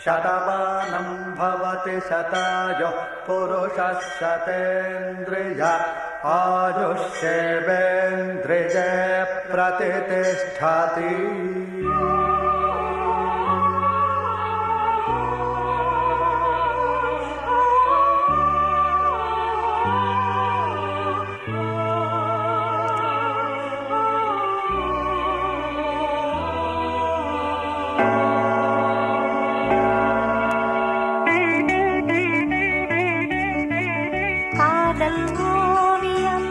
शतमानं भवति शतायुः पुरुषः शतेन्द्रिय आयुष्येवेन्द्रिये प्रतिष्ठति। ஓவியம்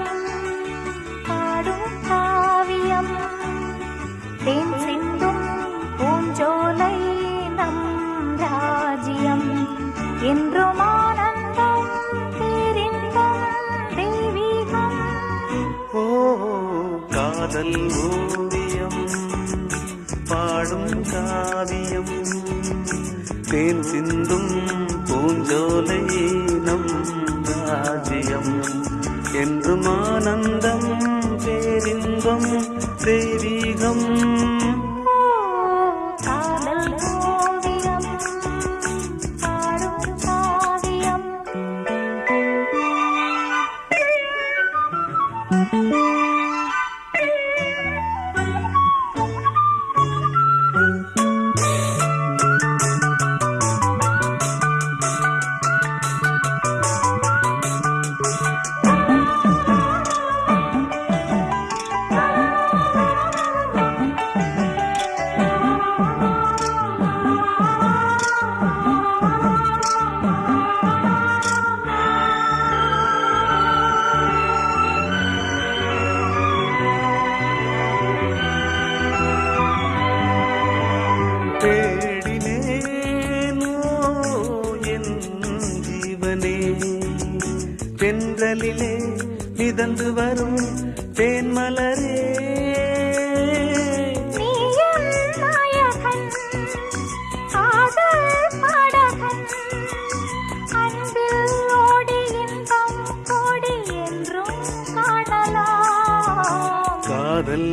பாடும் காவியம் தேன் சிந்தும் பூஞ்சோலை நம் ராஜ்யம் என்றும் ஆனந்தம் பேரின்பம் தெய்வீகம். ஓ காதல் ஓவியம் பாடும் காவியம் தேன் சிந்தும் பூஞ்சோலை நம் ராஜ்யம் என்றும் ஆனந்தம் பேரின்பம் தெய்வீகம். காதல் ஓவியம் பாடும் காவியம். தேடினேனோ என் ஜீவனே தென்றலிலே மிதந்து வரும் தேன்மலரே. காதல்